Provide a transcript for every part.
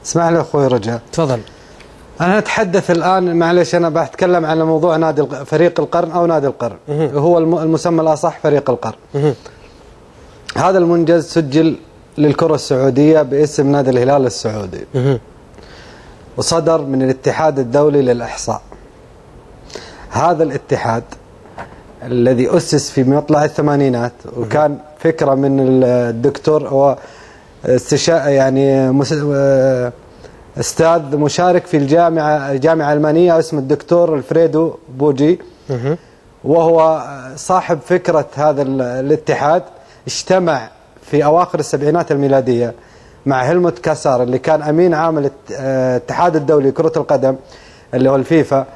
اسمح لي اخوي رجاء. تفضل. انا اتحدث الان، معلش انا بتكلم عن موضوع نادي فريق القرن او نادي القرن. هو المسمى الاصح فريق القرن. هذا المنجز سجل للكرة السعودية باسم نادي الهلال السعودي، وصدر من الاتحاد الدولي للإحصاء. هذا الاتحاد الذي أسس في مطلع الثمانينات، وكان فكرة من الدكتور هو يعني أستاذ مشارك في الجامعة الألمانية اسمه الدكتور الفريدو بوجي، وهو صاحب فكرة هذا الاتحاد. اجتمع في أواخر السبعينات الميلادية مع هيلموت كاسار اللي كان أمين عام الاتحاد الدولي لكرة القدم اللي هو الفيفا.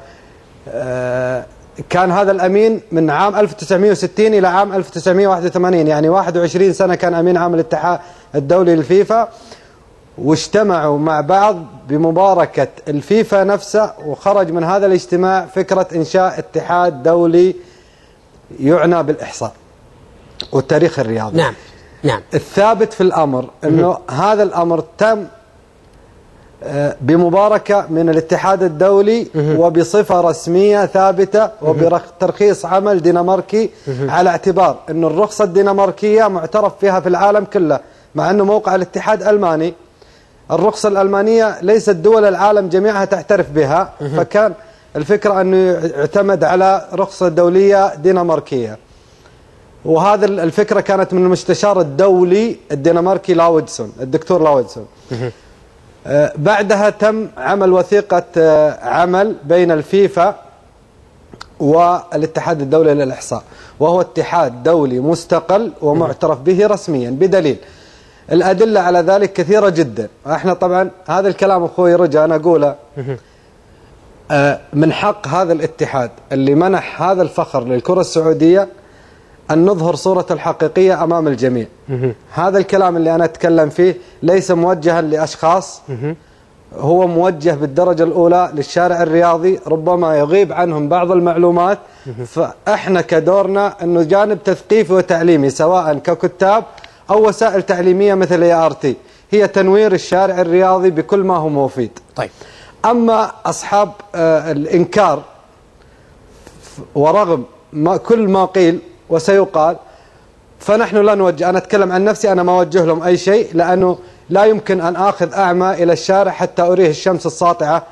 كان هذا الأمين من عام 1960 إلى عام 1981، يعني 21 سنة كان أمين عام الاتحاد الدولي للفيفا. واجتمعوا مع بعض بمباركة الفيفا نفسه، وخرج من هذا الاجتماع فكرة إنشاء اتحاد دولي يعنى بالإحصاء والتاريخ الرياضي. نعم نعم. الثابت في الأمر أنه هذا الأمر تم بمباركة من الاتحاد الدولي وبصفة رسمية ثابتة وبترخيص عمل دنماركي، على اعتبار أن الرخصة الدنماركية معترف فيها في العالم كله، مع أنه موقع الاتحاد ألماني. الرخصة الألمانية ليست دول العالم جميعها تعترف بها، فكان الفكرة أنه يعتمد على رخصة دولية دنماركية. وهذا الفكرة كانت من المستشار الدولي الدنماركي لاودسون، الدكتور لاودسون. بعدها تم عمل وثيقة عمل بين الفيفا والاتحاد الدولي للإحصاء، وهو اتحاد دولي مستقل ومعترف به رسميا، بدليل الأدلة على ذلك كثيرة جدا. احنا طبعا هذا الكلام أخوي رجاء أنا أقوله، من حق هذا الاتحاد اللي منح هذا الفخر للكرة السعودية أن نظهر صورة الحقيقية أمام الجميع. هذا الكلام اللي أنا أتكلم فيه ليس موجها لأشخاص، هو موجه بالدرجة الأولى للشارع الرياضي، ربما يغيب عنهم بعض المعلومات. فإحنا كدورنا أنه جانب تثقيفي وتعليمي، سواء ككتاب أو وسائل تعليمية مثل ART، هي تنوير الشارع الرياضي بكل ما هو مفيد. طيب. أما أصحاب الإنكار، ورغم كل ما قيل وسيقال، فنحن لا نوجه. أنا أتكلم عن نفسي، أنا ما أوجه لهم أي شيء، لأنه لا يمكن أن آخذ أعمى إلى الشارع حتى أريه الشمس الساطعة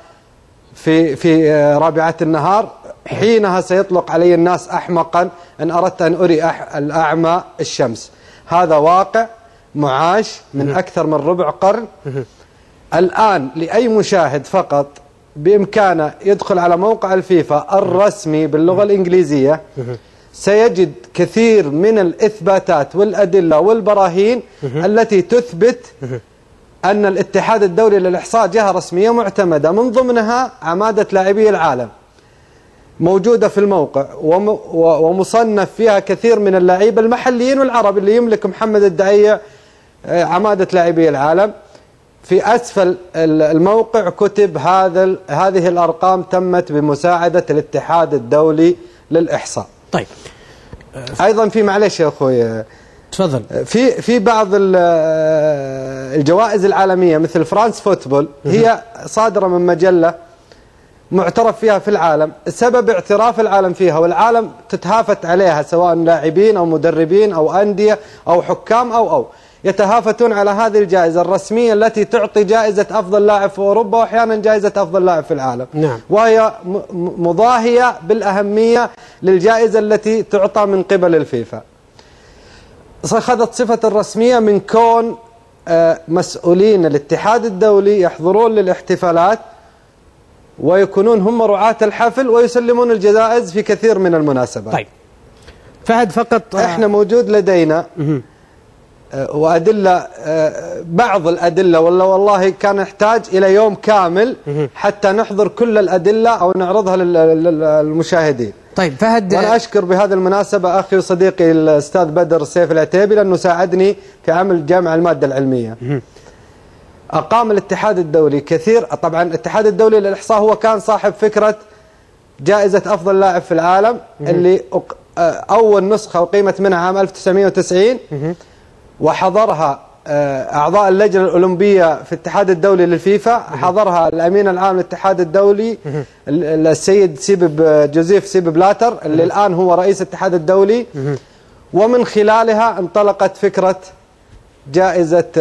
في رابعة النهار. حينها سيطلق علي الناس أحمقا إن أردت أن أري الأعمى الشمس. هذا واقع معاش من أكثر من ربع قرن. الآن لأي مشاهد فقط بإمكانه يدخل على موقع الفيفا الرسمي باللغة الإنجليزية، سيجد كثير من الإثباتات والأدلة والبراهين التي تثبت أن الاتحاد الدولي للإحصاء جهة رسمية معتمدة، من ضمنها عمادة لاعبي العالم موجودة في الموقع، ومصنف فيها كثير من اللاعبين المحليين والعرب اللي يملك محمد الدعيع عمادة لاعبي العالم. في أسفل الموقع كتب هذه الأرقام تمت بمساعدة الاتحاد الدولي للإحصاء. طيب. أيضا في، معلش يا أخوي تفضل، في بعض الجوائز العالمية مثل فرانس فوتبول، هي صادرة من مجلة معترف فيها في العالم. سبب اعتراف العالم فيها والعالم تتهافت عليها، سواء لاعبين أو مدربين أو أندية أو حكام أو يتهافتون على هذه الجائزة الرسمية التي تعطي جائزة أفضل لاعب في أوروبا، وأحيانا جائزة أفضل لاعب في العالم. نعم. وهي مضاهية بالأهمية للجائزة التي تعطى من قبل الفيفا. أخذت صفة الرسمية من كون مسؤولين الاتحاد الدولي يحضرون للاحتفالات ويكونون هم رعاة الحفل ويسلمون الجوائز في كثير من المناسبات. طيب فهد، فقط احنا موجود لدينا وأدلة، بعض الأدلة، والله كان نحتاج إلى يوم كامل حتى نحضر كل الأدلة أو نعرضها للمشاهدين. طيب فهد، وأنا أشكر بهذه المناسبة أخي وصديقي الأستاذ بدر السيف العتيبي، لأنه ساعدني في عمل جامع المادة العلمية. أقام الاتحاد الدولي كثير، طبعا الاتحاد الدولي للإحصاء هو كان صاحب فكرة جائزة أفضل لاعب في العالم، اللي أول نسخة أقيمت منها عام 1990، وحضرها أعضاء اللجنة الأولمبية في الاتحاد الدولي للفيفا، حضرها الأمين العام للاتحاد الدولي السيد جوزيف سيب بلاتر اللي الآن هو رئيس الاتحاد الدولي، ومن خلالها انطلقت فكرة جائزة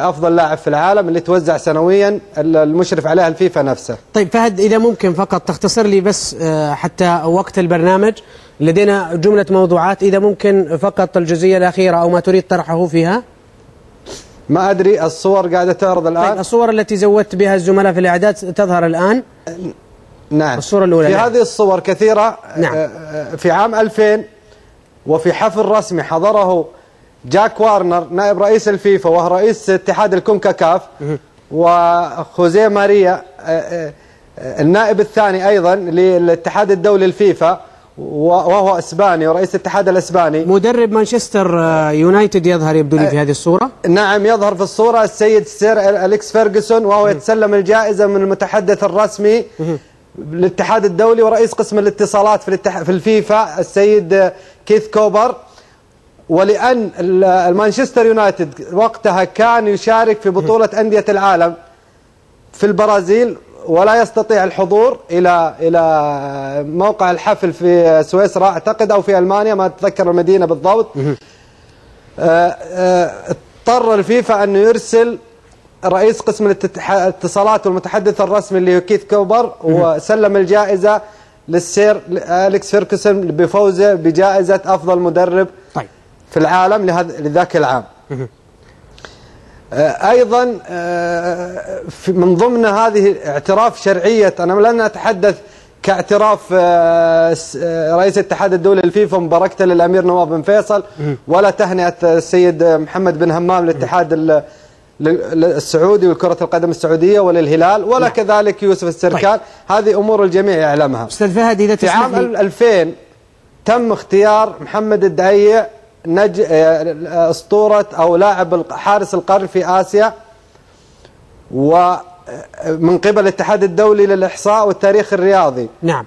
أفضل لاعب في العالم اللي توزع سنويا، المشرف عليها الفيفا نفسه. طيب فهد، إذا ممكن فقط تختصر لي بس حتى وقت البرنامج، لدينا جملة موضوعات، إذا ممكن فقط الجزئية الأخيرة أو ما تريد طرحه فيها. ما أدري، الصور قاعدة تعرض الآن. طيب الصور التي زودت بها الزملاء في الإعداد تظهر الآن. نعم، الصورة الأولى. في هذه الصور كثيرة. نعم. في عام 2000 وفي حفل رسمي حضره جاك وارنر نائب رئيس الفيفا وهو رئيس اتحاد الكونكاكاف، وخوزيه ماريا النائب الثاني أيضا للاتحاد الدولي الفيفا وهو اسباني ورئيس الاتحاد الاسباني. مدرب مانشستر يونايتد يظهر يبدو لي في هذه الصورة. نعم، يظهر في الصورة السيد سير أليكس فيرغسون وهو يتسلم الجائزة من المتحدث الرسمي للاتحاد الدولي ورئيس قسم الاتصالات في الفيفا السيد كيث كوبر. ولأن المانشستر يونايتد وقتها كان يشارك في بطولة أندية العالم في البرازيل ولا يستطيع الحضور إلى موقع الحفل في سويسرا أعتقد أو في ألمانيا، ما أتذكر المدينة بالضبط، اضطر الفيفا أن يرسل رئيس قسم الاتصالات والمتحدث الرسمي اللي هو كيث كوبر، وسلم الجائزة للسير أليكس فيرغسون بفوزه بجائزة أفضل مدرب في العالم لذاك العام. أيضا من ضمن هذه اعتراف شرعية، أنا لن أتحدث كاعتراف رئيس الاتحاد الدولي للفيفا مباركة للأمير نواف بن فيصل، ولا تهنئة السيد محمد بن همام للاتحاد السعودي والكرة القدم السعودية وللهلال، ولا كذلك يوسف السركال. هذه أمور الجميع يعلمها. أستاذ فهد، إذا في عام 2000 تم اختيار محمد الدعيع أسطورة أو لاعب حارس القرن في آسيا، ومن قبل الاتحاد الدولي للإحصاء والتاريخ الرياضي. نعم.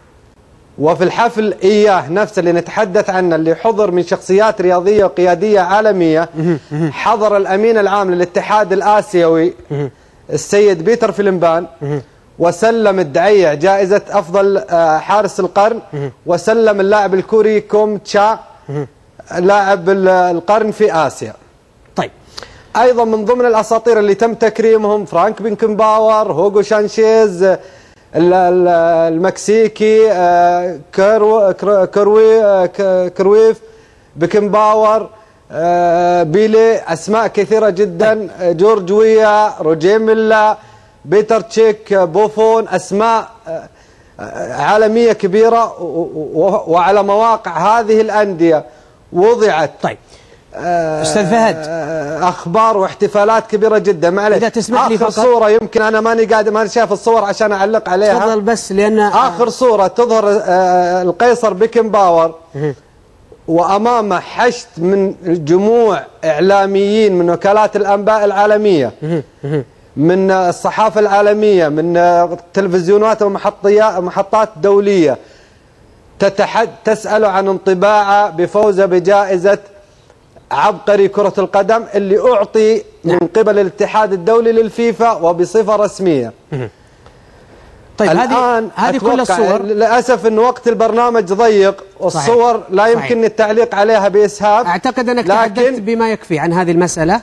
وفي الحفل إياه نفسه اللي نتحدث عنه اللي حضر من شخصيات رياضية وقيادية عالمية، حضر الأمين العام للاتحاد الآسيوي السيد بيتر فيلمبان، وسلم الدعيع جائزة أفضل حارس القرن، وسلم اللاعب الكوري كوم تشا لاعب القرن في آسيا. طيب أيضا من ضمن الأساطير اللي تم تكريمهم فرانك بيكنباور، هوغو شانشيز المكسيكي، كرويف، بيكنباور، بيلي، أسماء كثيرة جدا، جورج ويا، روجيه ميلا، بيتر تشيك، بوفون، أسماء عالمية كبيرة. وعلى مواقع هذه الأندية وضعت طيب أستاذ فهد أخبار واحتفالات كبيرة جدا. معلش، إذا تسمح لي آخر فقط صورة يمكن أنا ماني شايف الصور عشان أعلق عليها. تفضل بس، لأن آخر صورة تظهر القيصر بيكنباور وأمامه حشد من جموع إعلاميين من وكالات الأنباء العالمية، من الصحافة العالمية، من تلفزيونات ومحطات دولية، تسأل عن انطباعه بفوزه بجائزة عبقري كرة القدم اللي أعطي من قبل الاتحاد الدولي للفيفا وبصفة رسمية. طيب هذه كل الصور، للأسف أن وقت البرنامج ضيق والصور لا يمكن التعليق عليها بإسهاب. أعتقد أنك تحدثت بما يكفي عن هذه المسألة.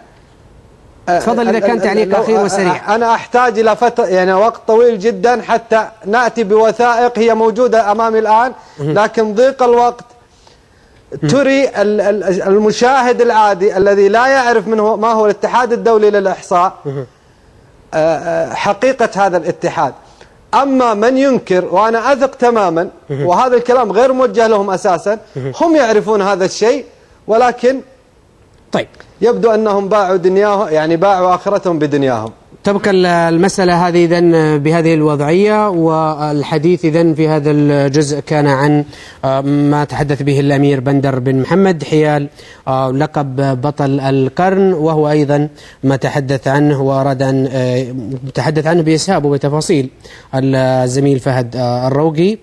تفضل إذا كان تعليق أخير وسريع. أنا أحتاج إلى فترة، يعني وقت طويل جدا حتى نأتي بوثائق هي موجودة أمامي الآن، لكن ضيق الوقت تري المشاهد العادي الذي لا يعرف ما هو الاتحاد الدولي للإحصاء حقيقة هذا الاتحاد. أما من ينكر، وأنا أثق تماما وهذا الكلام غير موجه لهم أساسا، هم يعرفون هذا الشيء، ولكن طيب يبدو أنهم باعوا دنياهم، يعني باعوا آخرتهم بدنياهم. تبقى المسألة هذه إذن بهذه الوضعية، والحديث إذن في هذا الجزء كان عن ما تحدث به الأمير بندر بن محمد حيال لقب بطل القرن، وهو أيضا ما تحدث عنه وأراد أن يتحدث عنه بإسهاب وبتفاصيل الزميل فهد الروقي.